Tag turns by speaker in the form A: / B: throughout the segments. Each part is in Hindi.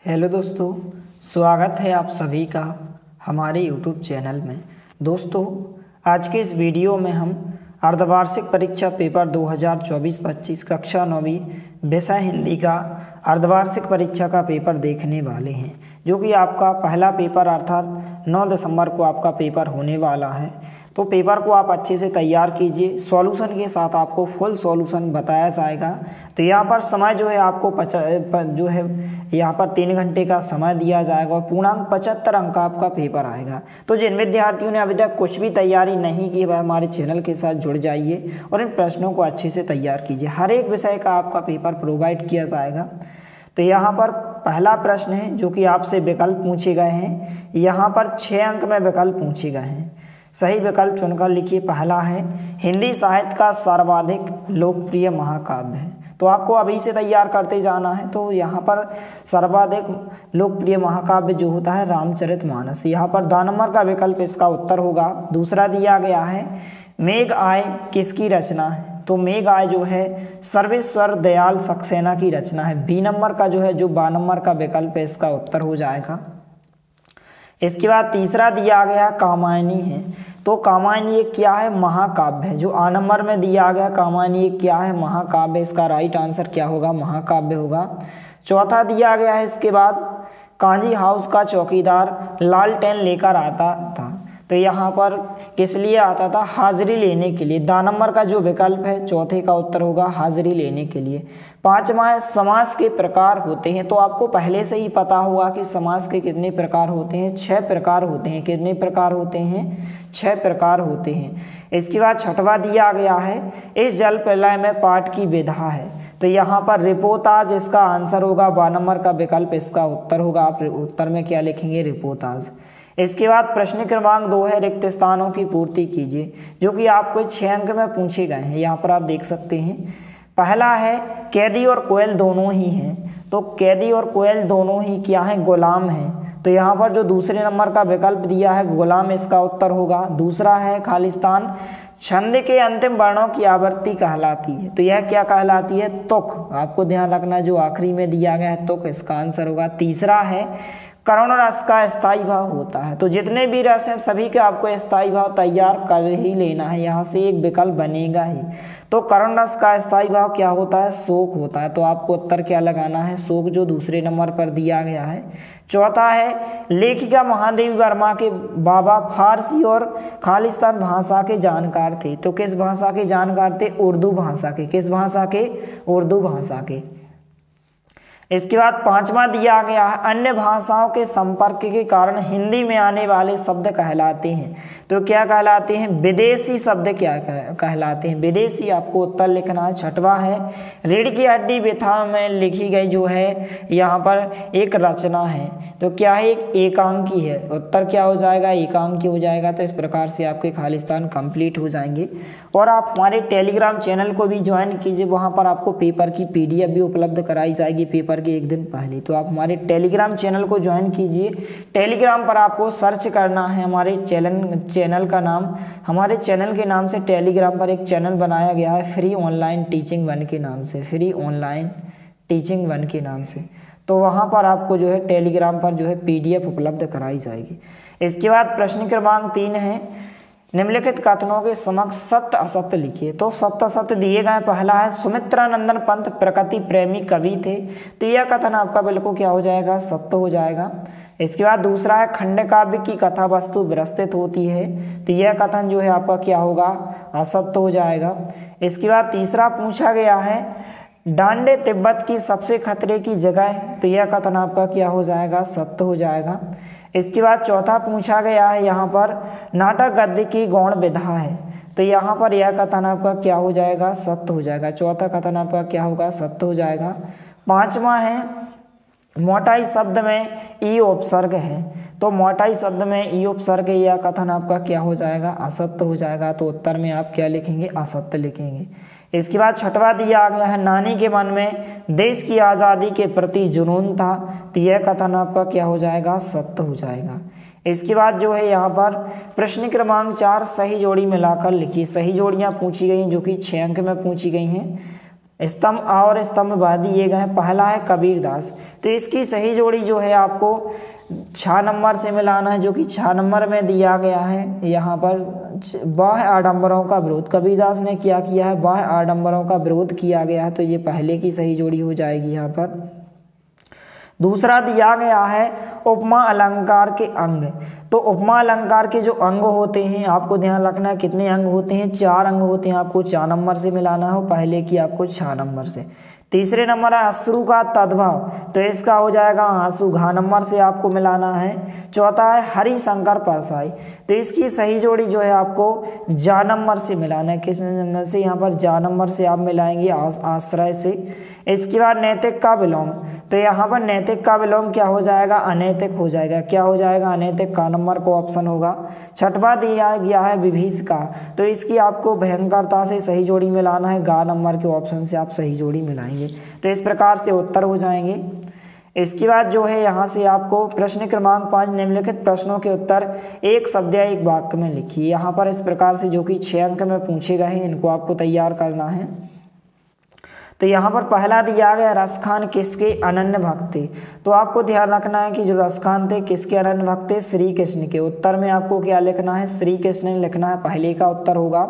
A: हेलो दोस्तों, स्वागत है आप सभी का हमारे यूट्यूब चैनल में। दोस्तों, आज के इस वीडियो में हम अर्धवार्षिक परीक्षा पेपर 2024-25 कक्षा 9वीं विषय हिंदी का अर्धवार्षिक परीक्षा का पेपर देखने वाले हैं, जो कि आपका पहला पेपर अर्थात 9 दिसंबर को आपका पेपर होने वाला है। तो पेपर को आप अच्छे से तैयार कीजिए। सॉल्यूशन के साथ आपको फुल सॉल्यूशन बताया जाएगा। तो यहाँ पर समय जो है आपको यहाँ पर 3 घंटे का समय दिया जाएगा और पूर्णांक 75 अंक का आपका पेपर आएगा। तो जिन विद्यार्थियों ने अभी तक कुछ भी तैयारी नहीं की, वह हमारे चैनल के साथ जुड़ जाइए और इन प्रश्नों को अच्छे से तैयार कीजिए। हर एक विषय का आपका पेपर प्रोवाइड किया जाएगा। तो यहाँ पर पहला प्रश्न है जो कि आपसे विकल्प पूछे गए हैं। यहाँ पर 6 अंक में विकल्प पूछे गए हैं। सही विकल्प चुनकर लिखिए। पहला है हिंदी साहित्य का सर्वाधिक लोकप्रिय महाकाव्य है। तो आपको अभी से तैयार करते जाना है। तो यहाँ पर सर्वाधिक लोकप्रिय महाकाव्य जो होता है रामचरितमानस। यहाँ पर 2 नंबर का विकल्प इसका उत्तर होगा। दूसरा दिया गया है मेघ आय किसकी रचना है। तो मेघ आय जो है सर्वेश्वर दयाल सक्सेना की रचना है। बी नंबर का जो है 2 नंबर का विकल्प है, इसका उत्तर हो जाएगा। इसके बाद तीसरा दिया गया कामायनी है। तो कामायनी एक क्या है? महाकाव्य है। जो आ नंबर में दिया गया कामायनी एक क्या है? महाकाव्य। इसका राइट आंसर क्या होगा? महाकाव्य होगा। चौथा दिया गया है इसके बाद कांजी हाउस का चौकीदार लालटेन लेकर आता था। तो यहाँ पर किस लिए आता था? हाजिरी लेने के लिए। 2 नंबर का जो विकल्प है चौथे का उत्तर होगा हाजिरी लेने के लिए। 5वां समास के प्रकार होते हैं। तो आपको पहले से ही पता होगा कि समास के कितने प्रकार होते हैं? 6 प्रकार होते हैं। कितने प्रकार होते हैं? 6 प्रकार होते हैं। इसके बाद 6वां दिया गया है इस जल प्रलय में पाठ की विधा है। तो यहाँ पर रिपोताज इसका आंसर होगा। 2 नंबर का विकल्प इसका उत्तर होगा। आप उत्तर में क्या लिखेंगे? रिपोताज। इसके बाद प्रश्न क्रमांक 2 है रिक्त स्थानों की पूर्ति कीजिए, जो कि आपको 6 अंक में पूछे गए हैं। यहाँ पर आप देख सकते हैं। पहला है कैदी और कोयल दोनों ही हैं। तो कैदी और कोयल दोनों ही क्या हैं? गुलाम हैं। तो यहाँ पर जो दूसरे नंबर का विकल्प दिया है गुलाम, इसका उत्तर होगा। दूसरा है खालिस्तान छंद के अंतिम वर्णों की आवृत्ति कहलाती है। तो यह क्या कहलाती है? तुक। आपको ध्यान रखना जो आखिरी में दिया गया है तुक, इसका आंसर होगा। तीसरा है करुण रस का स्थायी भाव होता है। तो जितने भी रस हैं सभी के आपको स्थायी भाव तैयार कर ही लेना है। यहाँ से एक विकल्प बनेगा ही। तो करुण रस का स्थायी भाव क्या होता है? शोक होता है। तो आपको उत्तर क्या लगाना है? शोक, जो दूसरे नंबर पर दिया गया है। चौथा है लेखिका महादेवी वर्मा के बाबा फारसी और खालिस्तान भाषा के जानकार थे। तो किस भाषा के जानकार थे? उर्दू भाषा के। किस भाषा के? उर्दू भाषा के। इसके बाद 5वां दिया गया है अन्य भाषाओं के संपर्क के कारण हिंदी में आने वाले शब्द कहलाते हैं। तो क्या कहलाते हैं? विदेशी शब्द क्या कहलाते हैं? विदेशी। आपको उत्तर लिखना है। 6वां है रीढ़ की हड्डी व्यथा में लिखी गई जो है यहाँ पर एक रचना है। तो क्या है? एक एकांकी है। उत्तर क्या हो जाएगा? एकांकी हो जाएगा। तो इस प्रकार से आपके खालिस्तान कंप्लीट हो जाएंगे। और आप हमारे टेलीग्राम चैनल को भी ज्वाइन कीजिए। वहाँ पर आपको पेपर की PDF भी उपलब्ध कराई जाएगी पेपर के 1 दिन पहले। तो आप हमारे टेलीग्राम चैनल को ज्वाइन कीजिए। टेलीग्राम पर आपको सर्च करना है हमारे चैनल का नाम। हमारे चैनल के नाम से टेलीग्राम पर एक चैनल बनाया गया है फ्री ऑनलाइन टीचिंग 1 के नाम से। फ्री ऑनलाइन टीचिंग 1 के नाम से। तो वहाँ पर आपको जो है टेलीग्राम पर जो है PDF उपलब्ध कराई जाएगी। इसके बाद प्रश्न क्रमांक 3 है निम्नलिखित कथनों के समक्ष सत्य असत्य लिखिए। तो सत्य असत्य दिए गए। पहला है सुमित्रानंदन पंत प्रकृति प्रेमी कवि थे। तो यह कथन आपका बिल्कुल क्या हो जाएगा? सत्य हो जाएगा। इसके बाद दूसरा है खंड काव्य की कथा वस्तु विस्तृत होती है। तो यह कथन जो है आपका क्या होगा? असत्य हो जाएगा। इसके बाद तीसरा पूछा गया है डांडे तिब्बत की सबसे खतरे की जगह। तो यह कथन आपका क्या हो जाएगा? सत्य हो जाएगा। इसके बाद चौथा पूछा गया है यहाँ पर नाटक गद्य की गौण विधा है। तो यहाँ पर यह कथन आपका क्या हो जाएगा? सत्य हो जाएगा। चौथा कथन आपका क्या होगा? सत्य हो जाएगा। 5वां है मोटाई शब्द में ई उपसर्ग है। तो मोटाई शब्द में ई उपसर्ग, यह कथन आपका क्या हो जाएगा? असत्य हो जाएगा। तो उत्तर में आप क्या लिखेंगे? असत्य लिखेंगे। इसके बाद 6वां दिया गया है नानी के मन में देश की आज़ादी के प्रति जुनून था। तो यह कथन आपका क्या हो जाएगा? सत्य हो जाएगा। इसके बाद जो है यहाँ पर प्रश्न क्रमांक 4 सही जोड़ी मिलाकर लिखिए। सही जोड़ियाँ पूछी गई हैं जो कि 6 अंक में पूछी गई हैं। स्तंभ आ और स्तंभ ब दिए गए हैं। पहला है कबीरदास, तो इसकी सही जोड़ी जो है आपको 6 नंबर से मिलाना है, जो कि 6 नंबर में दिया गया है। यहाँ पर बाह्य आडंबरों का विरोध, कबीरदास ने क्या किया है, बाह्य आडंबरों का विरोध किया गया है, तो ये पहले की सही जोड़ी हो जाएगी यहाँ पर। दूसरा दिया गया है उपमा अलंकार के अंग, तो उपमा अलंकार के जो अंग होते हैं आपको ध्यान रखना है कितने अंग होते हैं, 4 अंग होते हैं, आपको 4 नंबर से मिलाना हो, पहले की आपको 6 नंबर से। तीसरे नंबर है अश्रु का तद्भव, तो इसका हो जाएगा आंसू, घ नंबर से आपको मिलाना है। चौथा है हरिशंकर परसाई, तो इसकी सही जोड़ी जो है आपको जा नंबर से मिलाना है। किस नंबर से, यहाँ पर जा नंबर से आप मिलाएंगे आश्रय से। इसके बाद नैतिक का विलोम, तो यहाँ पर नैतिक का विलोम क्या हो जाएगा, अनैतिक हो जाएगा। क्या हो जाएगा, अनैतिक, का नंबर को ऑप्शन होगा। छठवा दिया गया है विभीषिका, तो इसकी आपको भयंकरता से सही जोड़ी मिलाना है, गा नंबर के ऑप्शन से आप सही जोड़ी मिलाएंगे, तो इस प्रकार से उत्तर हो जाएंगे। इसके बाद जो है यहाँ से आपको प्रश्न क्रमांक 5 निम्नलिखित प्रश्नों के उत्तर एक शब्द या एक वाक्य में लिखिए। यहाँ पर इस प्रकार से जो कि 6 अंक में पूछे गए हैं, इनको आपको तैयार करना है। तो यहाँ पर पहला दिया गया रसखान किसके अनन्य भक्त थे, तो आपको ध्यान रखना है कि जो रसखान थे किसके अनन्य भक्त थे, श्री कृष्ण के। उत्तर में आपको क्या लिखना है, श्री कृष्ण लिखना है, पहले का उत्तर होगा।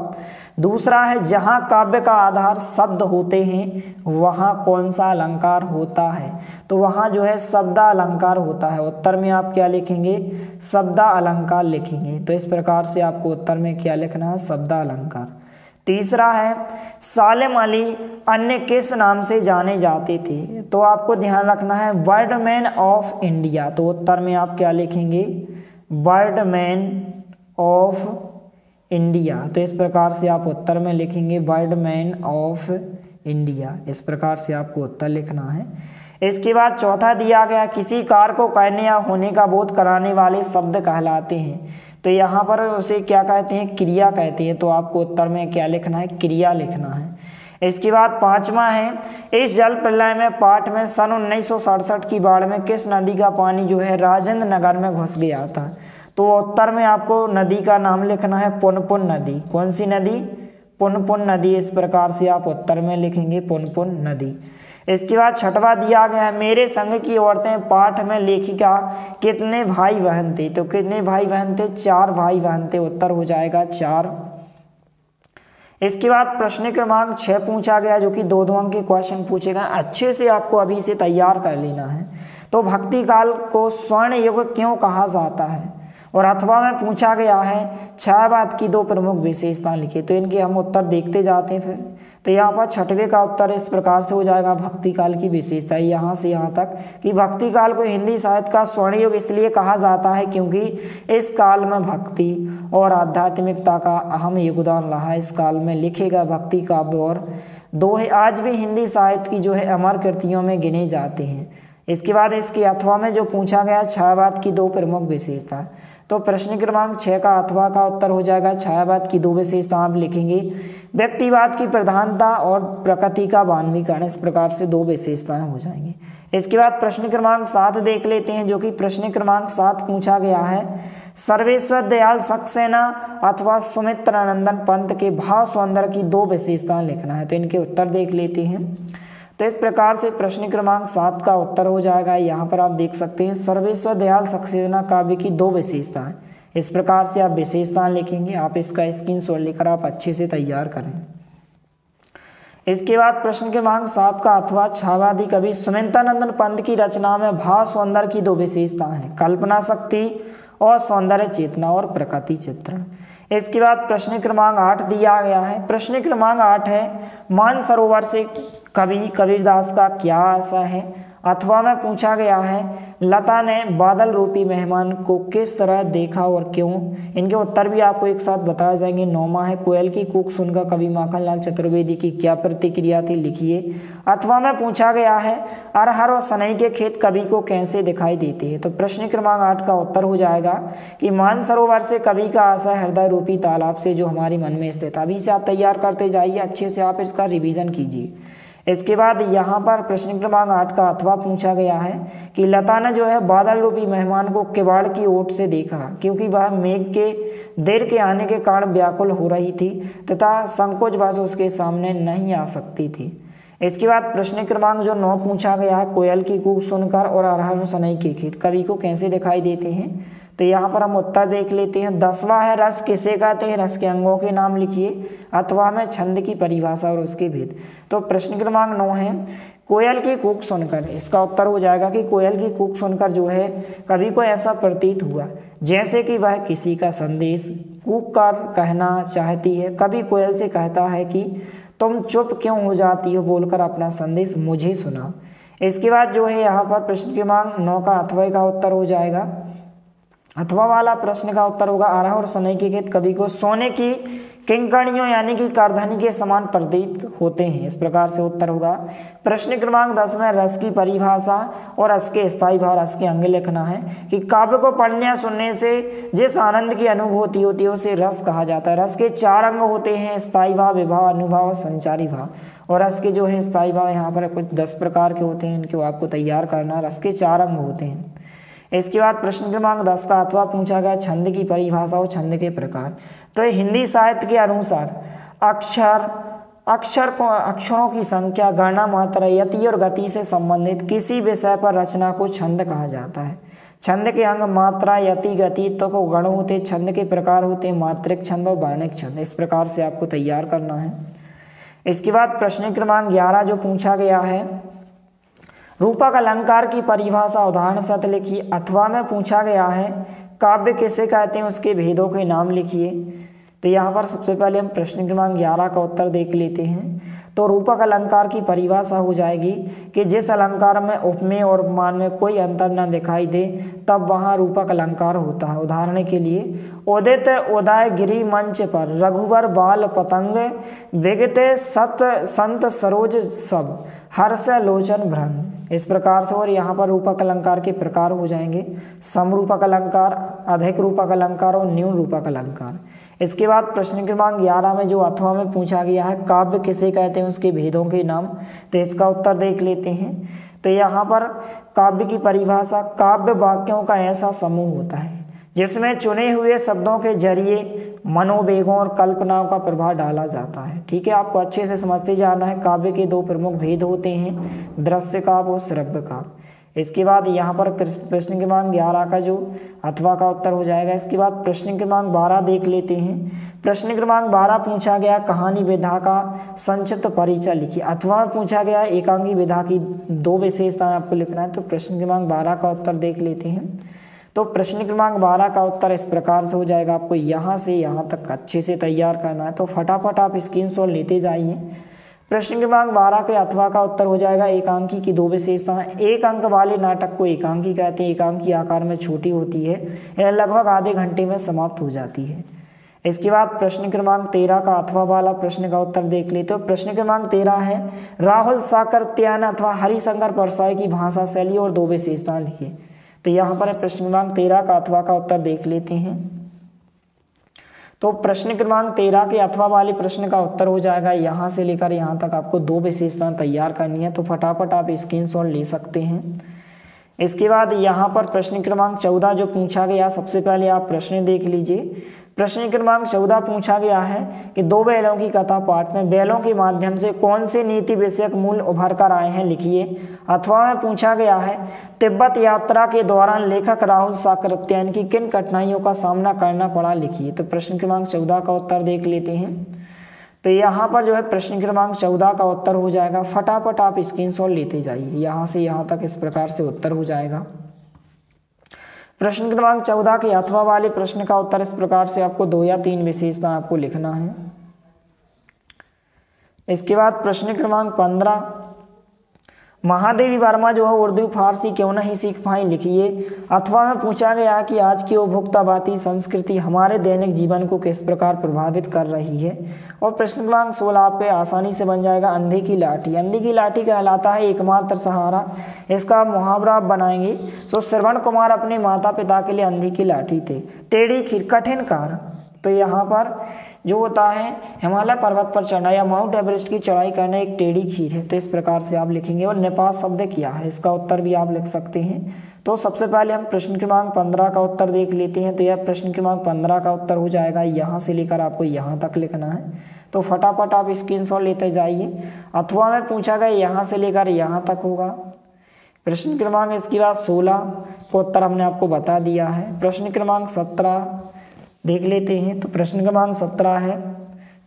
A: दूसरा है जहाँ काव्य का आधार शब्द होते हैं वहाँ कौन सा अलंकार होता है, तो वहाँ जो है शब्दा अलंकार होता है। उत्तर में आप क्या लिखेंगे, शब्दा अलंकार लिखेंगे, तो इस प्रकार से आपको उत्तर में क्या लिखना है, शब्दा अलंकार। तीसरा है सालेम अली अन्य किस नाम से जाने जाते थे, तो आपको ध्यान रखना है बर्डमैन ऑफ इंडिया, तो उत्तर में आप क्या लिखेंगे, बर्डमैन ऑफ इंडिया, तो इस प्रकार से आप उत्तर में लिखेंगे बर्डमैन ऑफ इंडिया, इस प्रकार से आपको उत्तर लिखना है। इसके बाद चौथा दिया गया किसी कार्य को करने या होने का बोध कराने वाले शब्द कहलाते हैं, तो यहाँ पर उसे क्या कहते हैं, क्रिया कहते हैं, तो आपको उत्तर में क्या लिखना है, क्रिया लिखना है। इसके बाद पांचवा है इस जल प्रलय में पाठ में सन 1967 की बाढ़ में किस नदी का पानी जो है राजेंद्र नगर में घुस गया था, तो उत्तर में आपको नदी का नाम लिखना है पुनपुन नदी। कौन सी नदी, पुनपुन नदी, इस प्रकार से आप उत्तर में लिखेंगे पुनपुन नदी। इसके बाद छठवा दिया गया है मेरे संग की औरतें पाठ में लेखिका कितने भाई बहन थे, तो कितने भाई बहन थे, 4 भाई बहन थे, उत्तर हो जाएगा 4। इसके बाद प्रश्न क्रमांक 6 पूछा गया, जो कि 2-2 अंक के क्वेश्चन पूछे गए, अच्छे से आपको अभी से तैयार कर लेना है। तो भक्ति काल को स्वर्ण युग क्यों कहा जाता है, और अथवा में पूछा गया है छायावाद की 2 प्रमुख विशेषता लिखिए, तो इनके हम उत्तर देखते जाते हैं फिर। तो यहाँ पर छठवें का उत्तर इस प्रकार से हो जाएगा भक्ति काल की विशेषता, यहाँ से यहाँ तक कि भक्ति काल को हिंदी साहित्य का स्वर्ण युग इसलिए कहा जाता है क्योंकि इस काल में भक्ति और आध्यात्मिकता का अहम योगदान रहा। इस काल में लिखे गए भक्ति काव्य और दोहे आज भी हिंदी साहित्य की जो है अमर कृतियों में गिने जाते हैं। इसके बाद इसके अथवा में जो पूछा गया छायावाद की 2 प्रमुख विशेषता, तो प्रश्न क्रमांक 6 का अथवा का उत्तर हो जाएगा छायावाद की 2 विशेषता आप लिखेंगे, व्यक्तिवाद की प्रधानता और प्रकृति का मानवीकरण, इस प्रकार से 2 विशेषताएं हो जाएंगी। इसके बाद प्रश्न क्रमांक 7 देख लेते हैं, जो कि प्रश्न क्रमांक 7 पूछा गया है सर्वेश्वर दयाल सक्सेना अथवा सुमित्रानंदन पंत के भाव सौंदर्य की 2 विशेषताएं लिखना है, तो इनके उत्तर देख लेते हैं। तो इस प्रकार से प्रश्न क्रमांक 7 का उत्तर हो जाएगा, यहाँ पर आप देख सकते हैं सर्वेश्वर दयाल सक्सेना काव्य की 2 विशेषताएं, इस प्रकार से आप विशेषताएं लिखेंगे। आप इसका स्क्रीनशॉट लेकर आप अच्छे से तैयार करें। इसके बाद प्रश्न क्रमांक 7 का अथवा छायावादी कवि सुमित्रानंदन पंत की रचना में भाव सौंदर्य की 2 विशेषताएं हैं, कल्पना शक्ति और सौंदर्य चेतना और प्रकृति चित्रण। इसके बाद प्रश्न क्रमांक 8 दिया गया है, प्रश्न क्रमांक 8 है मानसरोवर से कवि कबीरदास का क्या आशय है, अथवा में पूछा गया है लता ने बादल रूपी मेहमान को किस तरह देखा और क्यों, इनके उत्तर भी आपको एक साथ बताए जाएंगे। 9वां है कोयल की कूक सुनकर कवि माखनलाल चतुर्वेदी की क्या प्रतिक्रिया थी, लिखिए। अथवा में पूछा गया है अरहर और सनई के खेत कवि को कैसे दिखाई देते हैं, तो प्रश्न क्रमांक 8 का उत्तर हो जाएगा कि मानसरोवर से कवि का आशय हृदय रूपी तालाब से जो हमारे मन में स्थित। अभी से आप तैयार करते जाइए, अच्छे से आप इसका रिवीजन कीजिए। इसके बाद यहाँ पर प्रश्न क्रमांक 8 का अथवा पूछा गया है कि लता ने जो है बादल रूपी मेहमान को किवाड़ की ओट से देखा क्योंकि वह मेघ के देर के आने के कारण व्याकुल हो रही थी तथा संकोचवश उसके सामने नहीं आ सकती थी। इसके बाद प्रश्न क्रमांक जो 9 पूछा गया है, कोयल की कूक सुनकर और अरहर सनई के खेत कवि को कैसे दिखाई देते हैं। तो यहाँ पर हम उत्तर देख लेते हैं। 10वां है रस किसे कहते हैं, रस के अंगों के नाम लिखिए अथवा में छंद की परिभाषा और उसके भेद। तो प्रश्न क्रमांक 9 है कोयल की कूक सुनकर, इसका उत्तर हो जाएगा कि कोयल की कूक सुनकर जो है कवि को ऐसा प्रतीत हुआ जैसे कि वह किसी का संदेश कूक कर कहना चाहती है। कवि कोयल से कहता है कि तुम चुप क्यों हो जाती हो, बोलकर अपना संदेश मुझे सुनाओ। इसके बाद जो है यहाँ पर प्रश्न क्रमांक 9 का अथवा का उत्तर हो जाएगा। अथवा वाला प्रश्न का उत्तर होगा अरहर और सनई के खेत कवि को सोने की किंकणियों यानी कि कारधनी के समान प्रतीत होते हैं। इस प्रकार से उत्तर होगा। प्रश्न क्रमांक 10 में रस की परिभाषा और रस के स्थायी भाव, रस के अंग लिखना है कि काव्य को पढ़ने या सुनने से जिस आनंद की अनुभूति होती है उसे रस कहा जाता है। रस के 4 अंग होते हैं, स्थायी भाव, विभाव, अनुभाव और संचारी भाव। और रस के जो है स्थायी भाव यहाँ पर कुछ 10 प्रकार के होते हैं, इनको आपको तैयार करना। रस के 4 अंग होते हैं। इसके बाद प्रश्न क्रमांक 10 का अथवा पूछा गया छंद की परिभाषा और छंद के प्रकार। तो हिंदी साहित्य के अनुसार अक्षरों की संख्या, गणना, मात्रा, यति और गति से संबंधित किसी विषय पर रचना को छंद कहा जाता है। छंद के अंग मात्रा, यति, गति तो गण होते, छंद के प्रकार होते मात्रिक छंद और वर्णिक छंद। इस प्रकार से आपको तैयार करना है। इसके बाद प्रश्न क्रमांक 11 जो पूछा गया है रूपक अलंकार की परिभाषा उदाहरण सहित लिखिए। अथवा में पूछा गया है काव्य किसे कहते हैं, उसके भेदों के नाम लिखिए। तो यहाँ पर सबसे पहले हम प्रश्न क्रमांक 11 का उत्तर देख लेते हैं। तो रूपक अलंकार की परिभाषा हो जाएगी कि जिस अलंकार में उपमेय और उपमान में कोई अंतर न दिखाई दे तब वहाँ रूपक अलंकार होता है। उदाहरण के लिए उदित उदय गिरि मंच पर, रघुवर बाल पतंग, विगते सत संत सरोज सब, हर्ष लोचन भ्रंग। इस प्रकार से। और यहाँ पर रूपक अलंकार के प्रकार हो जाएंगे समरूपक अलंकार, अधिक रूपक अलंकार और न्यून रूपक अलंकार। इसके बाद प्रश्न क्रमांक 11 में जो अथवा में पूछा गया है काव्य किसे कहते हैं, उसके भेदों के नाम। तो इसका उत्तर देख लेते हैं। तो यहाँ पर काव्य की परिभाषा काव्य वाक्यों का ऐसा समूह होता है जिसमें चुने हुए शब्दों के जरिए मनोवेगों और कल्पनाओं का प्रभाव डाला जाता है। ठीक है, आपको अच्छे से समझते जाना है। काव्य के 2 प्रमुख भेद होते हैं, दृश्य काव्य और श्रव्य काव्य। इसके बाद यहाँ पर प्रश्न क्रमांक 11 का जो अथवा का उत्तर हो जाएगा। इसके बाद प्रश्न क्रमांक 12 देख लेते हैं। प्रश्न क्रमांक 12 पूछा गया कहानी विधा का संक्षिप्त परिचय लिखिए। अथवा में पूछा गया एकांकी विधा की 2 विशेषताएं आपको लिखना है। तो प्रश्न क्रमांक 12 का उत्तर देख लेते हैं। तो प्रश्न क्रमांक 12 का उत्तर इस प्रकार से हो जाएगा। आपको यहाँ से यहाँ तक अच्छे से तैयार करना है, तो फटाफट आप स्क्रीनशॉट लेते जाइए। प्रश्न क्रमांक 12 के अथवा का उत्तर हो जाएगा एकांकी की 2 विशेषताएं। एक अंक वाले नाटक को एकांकी कहते हैं। एकांकी आकार में छोटी होती है, यह लगभग आधे घंटे में समाप्त हो जाती है। इसके बाद प्रश्न क्रमांक 13 का अथवा वाला प्रश्न का उत्तर देख लेते हो। प्रश्न क्रमांक 13 है राहुल साकर्त्यायन अथवा हरिशंकर परसाई की भाषा शैली और 2 विशेषताएं लिखिए। तो यहाँ पर प्रश्न क्रमांक 13 का अथवा का उत्तर देख लेते हैं। तो प्रश्न क्रमांक 13 के अथवा वाले प्रश्न का उत्तर हो जाएगा यहाँ से लेकर यहाँ तक आपको 2 विशेषताएं तैयार करनी है। तो फटाफट आप स्क्रीनशॉट ले सकते हैं। इसके बाद यहाँ पर प्रश्न क्रमांक 14 जो पूछा गया, सबसे पहले आप प्रश्न देख लीजिए। प्रश्न क्रमांक 14 पूछा गया है कि 2 बैलों की कथा पाठ में बैलों के माध्यम से कौन से नीति विषयक मूल्य उभर कर आए हैं, लिखिए। अथवा में पूछा गया है तिब्बत यात्रा के दौरान लेखक राहुल साकर्त्यायन की किन कठिनाइयों का सामना करना पड़ा, लिखिए। तो प्रश्न क्रमांक 14 का उत्तर देख लेते हैं। तो यहाँ पर जो है प्रश्न क्रमांक 14 का उत्तर हो जाएगा। फटाफट आप स्क्रीनशॉट लेते जाइए, यहाँ से यहाँ तक इस प्रकार से उत्तर हो जाएगा। प्रश्न क्रमांक 14 के अथवा वाले प्रश्न का उत्तर इस प्रकार से आपको 2 या 3 विशेषता आपको लिखना है। इसके बाद प्रश्न क्रमांक 15 महादेवी वर्मा जो है उर्दू फारसी क्यों नहीं सीख पाई, लिखिए। अथवा में पूछा गया कि आज की उपभोक्तावादी संस्कृति हमारे दैनिक जीवन को किस प्रकार प्रभावित कर रही है। और प्रश्न क्रमांक 16 पे आसानी से बन जाएगा अंधे की लाठी। अंधे की लाठी कहलाता है एकमात्र सहारा। इसका मुहावरा आप बनाएंगे। तो श्रवण कुमार अपने माता पिता के लिए अंधे की लाठी थे। टेढ़ी खीर कठिन कार, तो यहाँ पर जो होता है हिमालय पर्वत पर चढ़ना या माउंट एवरेस्ट की चढ़ाई करना एक टेढ़ी खीर है। तो इस प्रकार से आप लिखेंगे। और निपात शब्द क्या है, इसका उत्तर भी आप लिख सकते हैं। तो सबसे पहले हम प्रश्न क्रमांक 15 का उत्तर देख लेते हैं। तो यह प्रश्न क्रमांक 15 का उत्तर हो जाएगा यहाँ से लेकर आपको यहाँ तक लिखना है। तो फटाफट आप स्क्रीनशॉट लेते जाइए। अथवा में पूछा गया यहाँ से लेकर यहाँ तक होगा। प्रश्न क्रमांक इसके बाद 16 को उत्तर हमने आपको बता दिया है। प्रश्न क्रमांक 17 देख लेते हैं। तो प्रश्न क्रमांक 17 है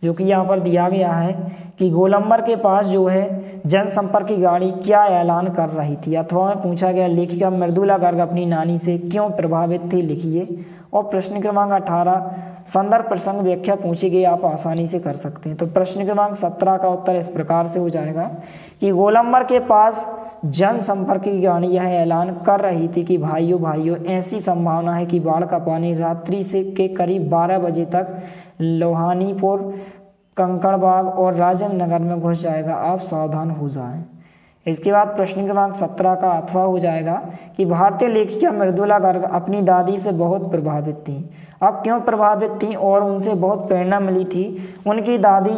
A: जो कि यहाँ पर दिया गया है कि गोलंबर के पास जो है जनसंपर्क की गाड़ी क्या ऐलान कर रही थी। अथवा में पूछा गया लेखिका मृदुला गर्ग अपनी नानी से क्यों प्रभावित थी, लिखिए। और प्रश्न क्रमांक 18 संदर्भ प्रसंग व्याख्या पूछी गई, आप आसानी से कर सकते हैं। तो प्रश्न क्रमांक 17 का उत्तर इस प्रकार से हो जाएगा कि गोलंबर के पास जनसंपर्क की गाड़ी यह ऐलान कर रही थी कि भाइयों ऐसी संभावना है कि बाढ़ का पानी रात्रि से के करीब 12 बजे तक लोहानीपुर, कंकड़बाग और राजेंद्र नगर में घुस जाएगा, आप सावधान हो जाएं। इसके बाद प्रश्न क्रमांक 17 का अथवा हो जाएगा कि भारतीय लेखिका मृदुला गर्ग अपनी दादी से बहुत प्रभावित थी। अब क्यों प्रभावित थी और उनसे बहुत प्रेरणा मिली थी। उनकी दादी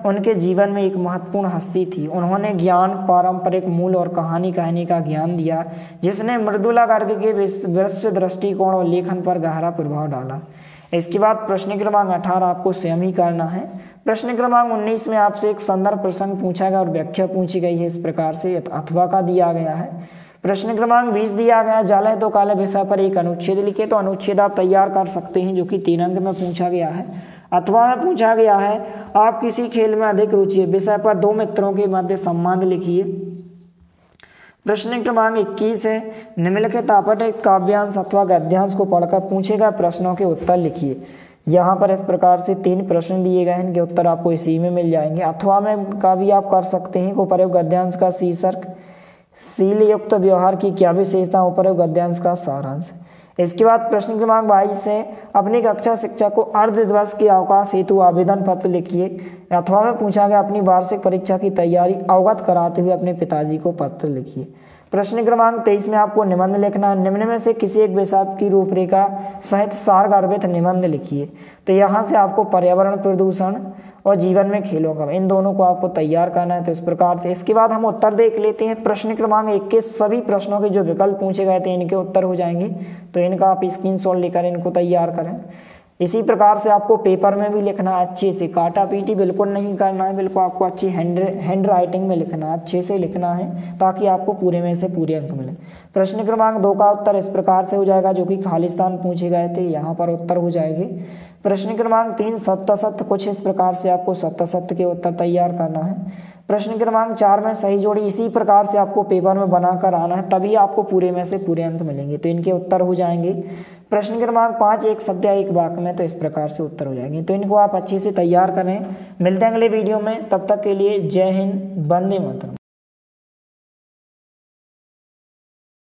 A: उनके जीवन में एक महत्वपूर्ण हस्ती थी। उन्होंने ज्ञान, पारंपरिक मूल और कहानी कहने का ज्ञान दिया, जिसने मृदुला गर्ग के विश्व दृष्टिकोण और लेखन पर गहरा प्रभाव डाला। इसके बाद प्रश्न क्रमांक 18 आपको स्वयं ही करना है। प्रश्न क्रमांक 19 में आपसे एक संदर्भ प्रसंग पूछा गया और व्याख्या पूछी गई है, इस प्रकार से अथवा का दिया गया है। प्रश्न क्रमांक 20 दिया गया जल है तो काले विषय पर एक अनुच्छेद लिखे। तो अनुच्छेद आप तैयार कर सकते हैं जो कि 3 अंक में पूछा गया है। अथवा में पूछा गया है आप किसी खेल में अधिक रुचि है, विषय पर 2 मित्रों के मध्य संबंध लिखिए। प्रश्न क्रमांक 21 है निम्नलिखित आपत्ति काव्यांश अथवा गद्यांश को पढ़कर पूछे गए प्रश्नों के उत्तर लिखिए। यहाँ पर इस प्रकार से 3 प्रश्न दिए गए हैं, इनके उत्तर आपको इसी में मिल जाएंगे। अथवा में का भी आप कर सकते हैं। उपरोक्त गद्यांश का शीर्षक, शील युक्त व्यवहार की क्या विशेषता, उपरोक्त गद्यांश का सारांश। इसके बाद प्रश्न क्रमांक 22 है अपनी कक्षा शिक्षक को अर्ध दिवस के अवकाश हेतु आवेदन पत्र लिखिए। अथवा में पूछा गया अपनी वार्षिक परीक्षा की तैयारी अवगत कराते हुए अपने पिताजी को पत्र लिखिए। प्रश्न क्रमांक 23 में आपको निबंध लिखना है। निम्न में से किसी एक विषय की रूपरेखा सहित सारगर्भित निबंध लिखिए। तो यहाँ से आपको पर्यावरण प्रदूषण और जीवन में खेलों का, इन दोनों को आपको तैयार करना है। तो इस प्रकार से इसके बाद हम उत्तर देख लेते हैं। प्रश्न क्रमांक 1 के सभी प्रश्नों के जो विकल्प पूछे गए थे इनके उत्तर हो जाएंगे। तो इनका आप स्क्रीनशॉट लेकर इनको तैयार करें। इसी प्रकार से आपको पेपर में भी लिखना है, अच्छे से काटा पीटी बिल्कुल नहीं करना है, बिल्कुल आपको अच्छी हैंड राइटिंग में लिखना है, अच्छे से लिखना है ताकि आपको पूरे में से पूरे अंक मिले। प्रश्न क्रमांक 2 का उत्तर इस प्रकार से हो जाएगा जो कि खालिस्तान पूछे गए थे, यहाँ पर उत्तर हो जाएंगे। प्रश्न क्रमांक 3 सत्य असत्य, कुछ इस प्रकार से आपको सत्य असत्य के उत्तर तैयार करना है। प्रश्न क्रमांक 4 में सही जोड़ी, इसी प्रकार से आपको पेपर में बनाकर आना है, तभी आपको पूरे में से पूरे अंक मिलेंगे। तो इनके उत्तर हो जाएंगे। प्रश्न क्रमांक 5 एक शब्द या एक वाक्य में, तो इस प्रकार से उत्तर हो जाएंगे। तो इनको आप अच्छे से तैयार करें। मिलते हैं अगले वीडियो में, तब तक के लिए जय हिंद, वंदे मातरम।